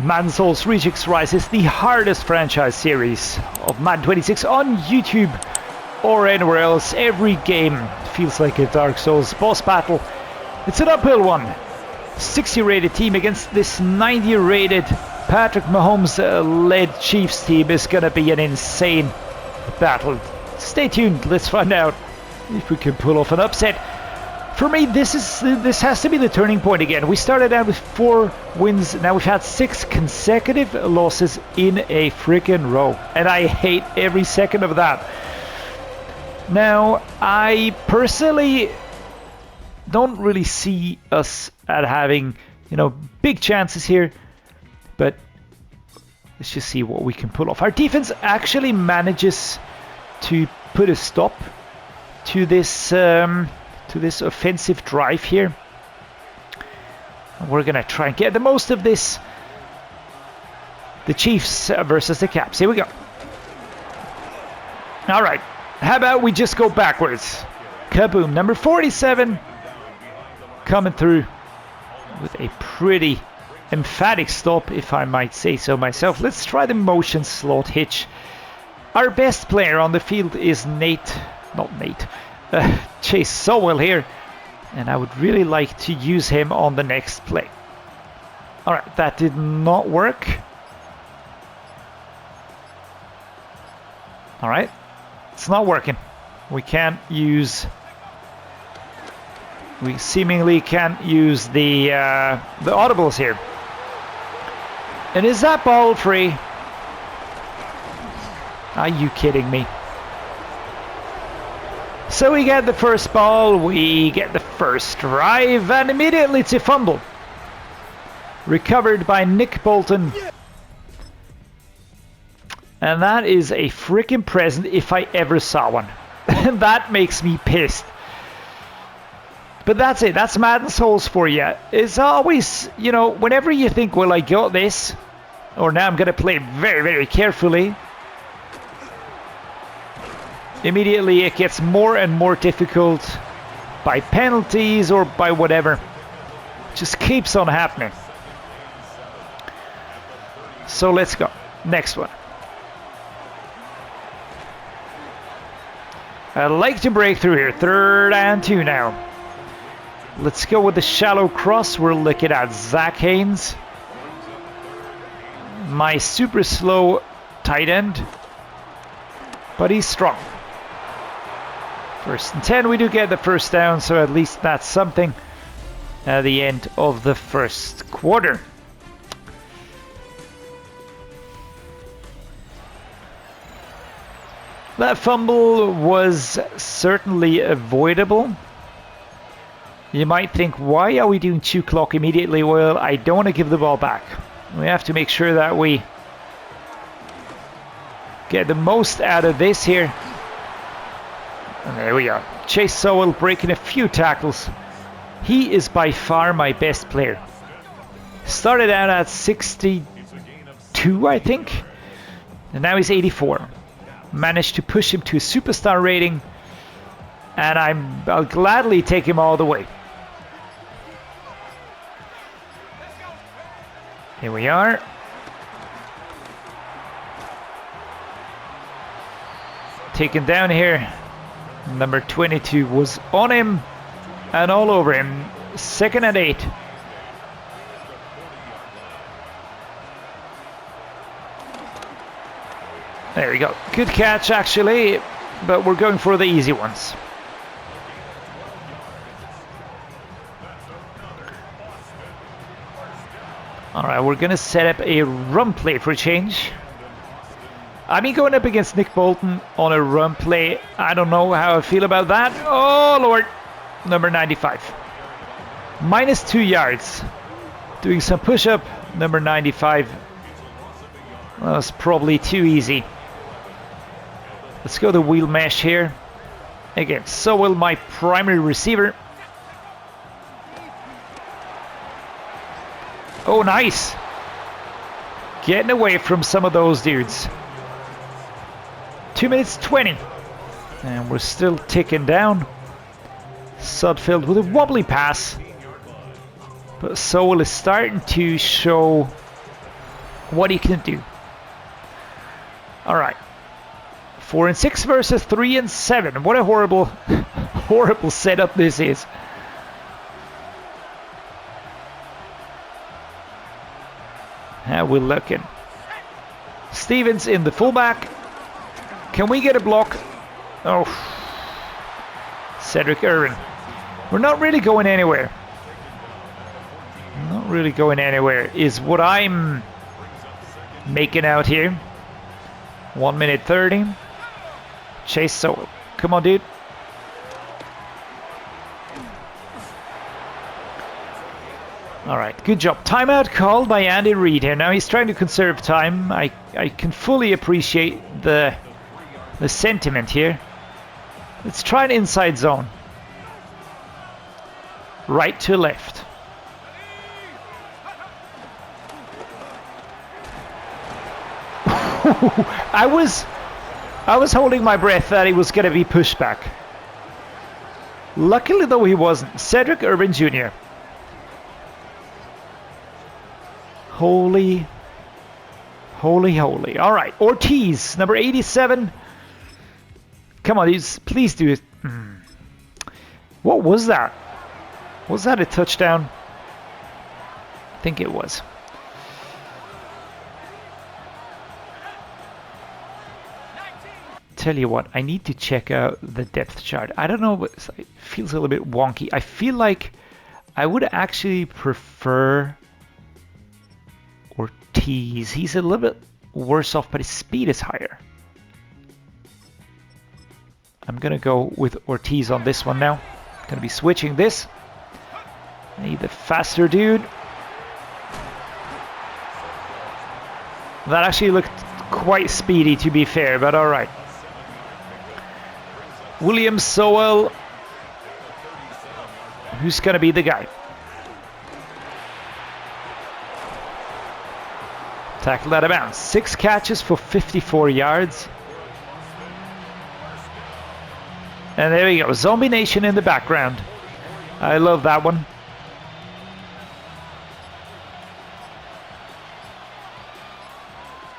Madden Souls Rejects Rise is the hardest franchise series of Madden 26 on YouTube or anywhere else. Every game feels like a Dark Souls boss battle. It's an uphill one. 60 rated team against this 90 rated Patrick Mahomes led Chiefs team is gonna be an insane battle. Stay tuned, let's find out if we can pull off an upset. For me, this has to be the turning point again. We started out with 4 wins, now we've had 6 consecutive losses in a freaking row, and I hate every second of that. Now, I personally don't really see us at having, big chances here, but let's just see what we can pull off. Our defense actually manages to put a stop to this offensive drive here. We're gonna try and get the most of this. The Chiefs versus the Caps. Here we go. All right. How about we just go backwards? Kaboom. Number 47 coming through with a pretty emphatic stop, if I might say so myself. Let's try the motion slot hitch. Our best player on the field is Chase Sowell here, and I would really like to use him on the next play. Alright, that did not work. Alright, it's not working. We seemingly can't use the audibles here. And is that ball free? Are you kidding me? So we get the first ball, we get the first drive, and immediately it's a fumble. Recovered by Nick Bolton. And that is a freaking present if I ever saw one. And that makes me pissed. But that's it, that's Madden Souls for you. It's always, whenever you think, well, I got this, or now I'm going to play very, very carefully, immediately it gets more and more difficult by penalties or by whatever. It just keeps on happening. So let's go. Next one. I'd like to break through here. 3rd and 2 now. Let's go with the shallow cross. We're looking at Zach Haynes. My super slow tight end. But he's strong. 1st and 10, we do get the first down, so at least that's something at the end of the first quarter. That fumble was certainly avoidable. You might think, why are we doing 2 clock immediately? Well, I don't want to give the ball back. We have to make sure that we get the most out of this here. And there we are. Chase Sowell breaking a few tackles. He is by far my best player. Started out at 62, I think. And now he's 84. Managed to push him to a superstar rating. And I'll gladly take him all the way. Here we are. Taken down here. Number 22 was on him and all over him. 2nd and 8. There we go. Good catch actually, but we're going for the easy ones. Alright, we're gonna set up a run play for a change. I mean, going up against Nick Bolton on a run play, I don't know how I feel about that. Oh, Lord. Number 95. -2 yards. Doing some push-up. Number 95. Well, that's probably too easy. Let's go the wheel mesh here. Again, so will my primary receiver. Oh, nice. Getting away from some of those dudes. 2 minutes 20. And we're still ticking down. Sudfeld with a wobbly pass. But Sowell is starting to show what he can do. All right. 4 and 6 versus 3 and 7. What a horrible, horrible setup this is. How we're looking. Stevens in the fullback. Can we get a block? Oh. Cedric Irwin. We're not really going anywhere. Not really going anywhere is what I'm making out here. 1 minute 30. Chase Sowell. Come on, dude. All right, good job. Timeout called by Andy Reid here. Now he's trying to conserve time. I can fully appreciate the sentiment here. Let's try an inside zone. Right to left. I was holding my breath that he was going to be pushed back. Luckily, though, he wasn't. Cedric Irwin Jr. Holy, holy, holy. All right, Ortiz, number 87. Come on, please do it. What was that? Was that a touchdown? I think it was. Tell you what, I need to check out the depth chart. I don't know, but it feels a little bit wonky. I feel like I would actually prefer Ortiz. He's a little bit worse off, but his speed is higher. I'm gonna go with Ortiz on this one now. Gonna be switching this. I need the faster dude. That actually looked quite speedy, to be fair, but all right. William Sowell. Who's gonna be the guy? Tackled out of bounds. 6 catches for 54 yards. And there we go. Zombie Nation in the background. I love that one.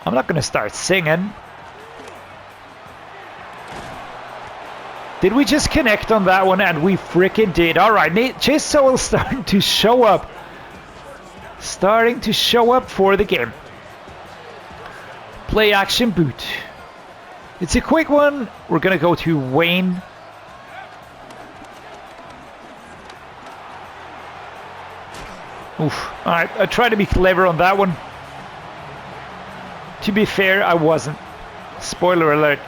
I'm not going to start singing. Did we just connect on that one? And we freaking did. All right, Chase Sowell starting to show up. Starting to show up for the game. Play action boot. It's a quick one. We're going to go to Wayne. Oof. All right, I tried to be clever on that one. To be fair, I wasn't. Spoiler alert.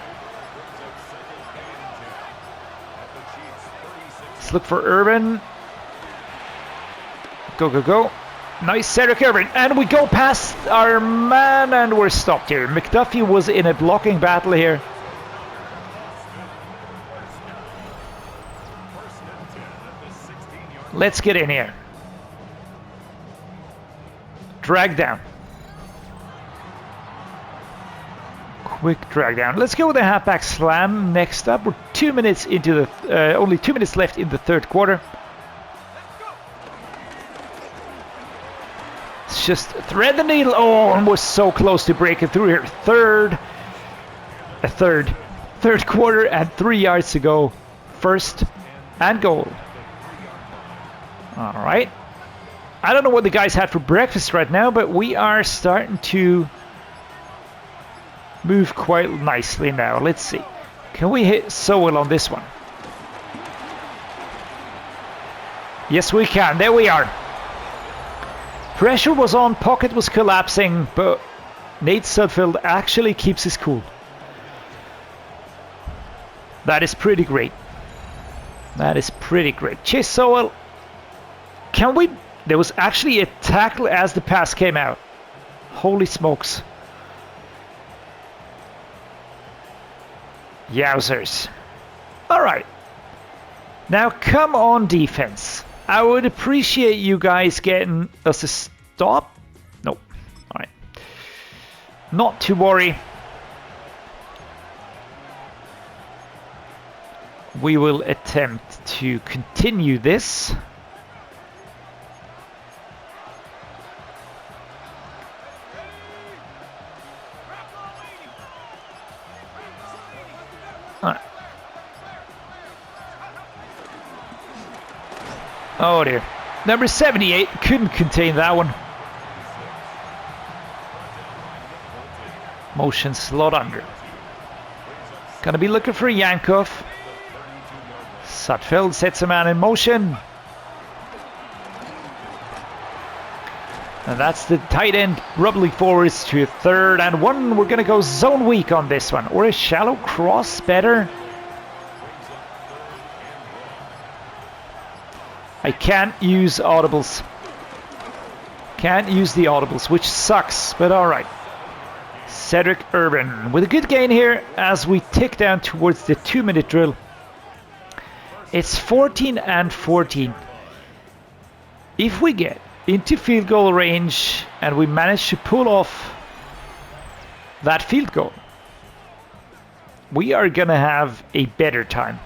Let's look for Irvin. Go, go, go. Nice Cedric Irvin. And we go past our man and we're stopped here. McDuffie was in a blocking battle here. Let's get in here. Drag down. Quick drag down. Let's go with the halfback slam next up. We're 2 minutes into the only 2 minutes left in the third quarter. Let's just thread the needle. Oh, and we're so close to breaking through here. Third quarter and 3 yards to go. First and goal. All right. I don't know what the guys had for breakfast right now, but we are starting to move quite nicely now. Let's see. Can we hit Sowell on this one? Yes, we can. There we are. Pressure was on, pocket was collapsing, but Nate Sudfeld actually keeps his cool. That is pretty great. That is pretty great. Chase Sowell. Can we... There was actually a tackle as the pass came out. Holy smokes. Yowzers. All right. Now come on, defense. I would appreciate you guys getting us a stop. Nope. All right. Not to worry. We will attempt to continue this. Oh dear. Number 78 couldn't contain that one. Motion slot under. Gonna be looking for Yankov. Sutfeld sets a man in motion. And that's the tight end rubbling forwards to a 3rd and 1. We're gonna go zone weak on this one. Or a shallow cross better. I can't use audibles. Can't use the audibles, which sucks, but alright. Cedric Urban with a good gain here as we tick down towards the 2-minute drill. It's 14 and 14. If we get into field goal range and we manage to pull off that field goal, we are gonna have a better time.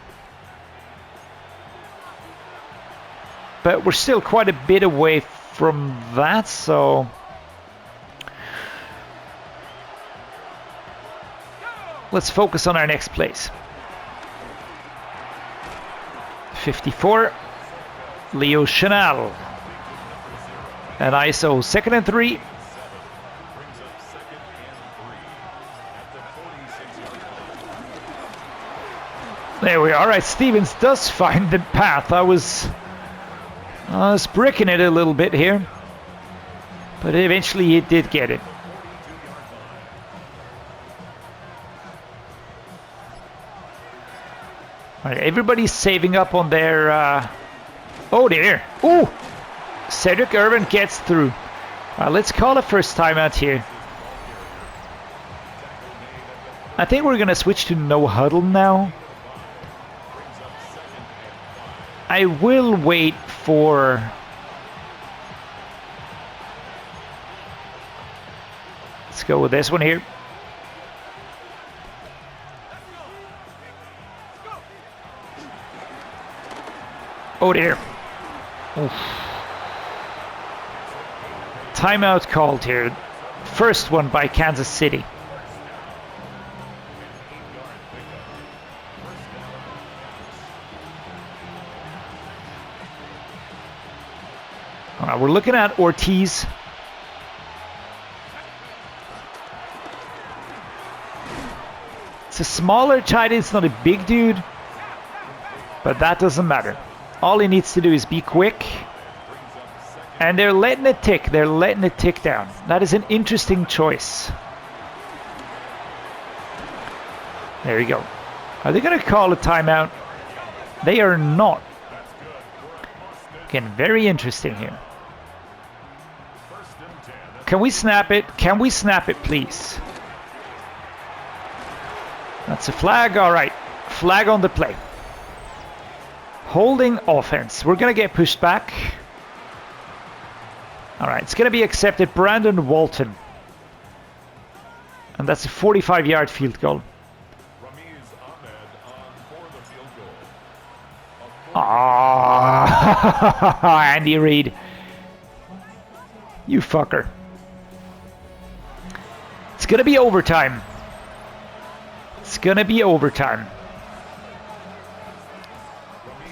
But we're still quite a bit away from that, so let's focus on our next plays. 54, Leo Chanel. And ISO 2nd and 3. There we are. All right, Stevens does find the path. I was bricking it a little bit here, but eventually he did get it. All right, everybody's saving up on their... oh dear. Ooh! Cedric Urban gets through. Let's call a first timeout here. I think we're going to switch to no huddle now. I will wait for... Let's go with this one here. Oh dear. Oof. Timeout called here. First one by Kansas City. All right, we're looking at Ortiz. It's a smaller tight end, it's not a big dude, but that doesn't matter. All he needs to do is be quick. And they're letting it tick. They're letting it tick down. That is an interesting choice. There you go. Are they going to call a timeout? They are not. Again, very interesting here. Can we snap it? Can we snap it, please? That's a flag. All right. Flag on the play. Holding offense. We're going to get pushed back. All right. It's going to be accepted. Brandon Walton. And that's a 45-yard field goal. Ah, Andy Reid. You fucker. It's going to be overtime. It's going to be overtime.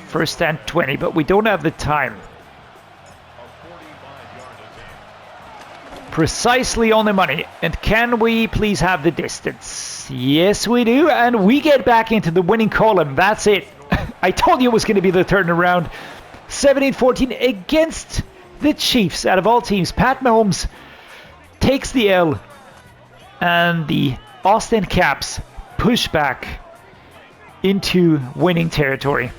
First and 20, but we don't have the time. Precisely on the money. And can we please have the distance? Yes, we do. And we get back into the winning column. That's it. I told you it was going to be the turnaround. 17-14 against the Chiefs. Out of all teams, Pat Mahomes takes the L. And the Austin Caps push back into winning territory.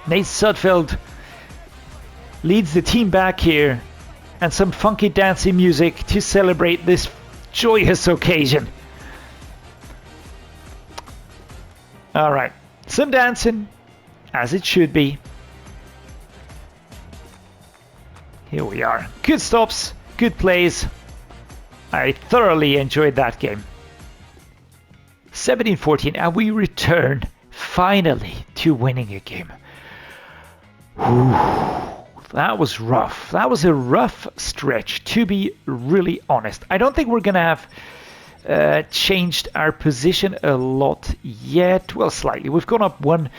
Nate Sudfeld leads the team back here. And some funky dancing music to celebrate this joyous occasion. All right. Some dancing, as it should be. Here we are. Good stops, good plays. I thoroughly enjoyed that game. 17-14, and we return finally to winning a game. Whew, that was rough. That was a rough stretch, to be really honest. I don't think we're going to have changed our position a lot yet. Well, slightly. We've gone up one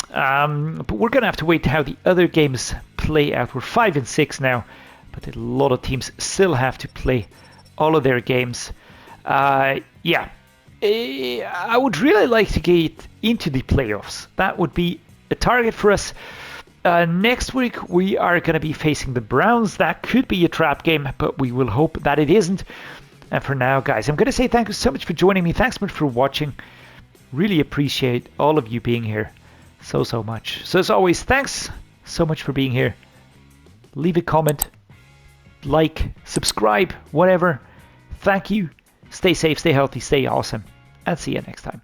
But we're going to have to wait how the other games play out. We're 5 and 6 now, but a lot of teams still have to play all of their games. Yeah, I would really like to get into the playoffs. That would be a target for us. Next week, we are going to be facing the Browns. That could be a trap game, but we will hope that it isn't. And for now, guys, I'm going to say thank you so much for joining me. Thanks so much for watching. Really appreciate all of you being here so much. So as always, thanks so much for being here. Leave a comment, like, subscribe, whatever. Thank you. Stay safe, stay healthy, stay awesome, and see you next time.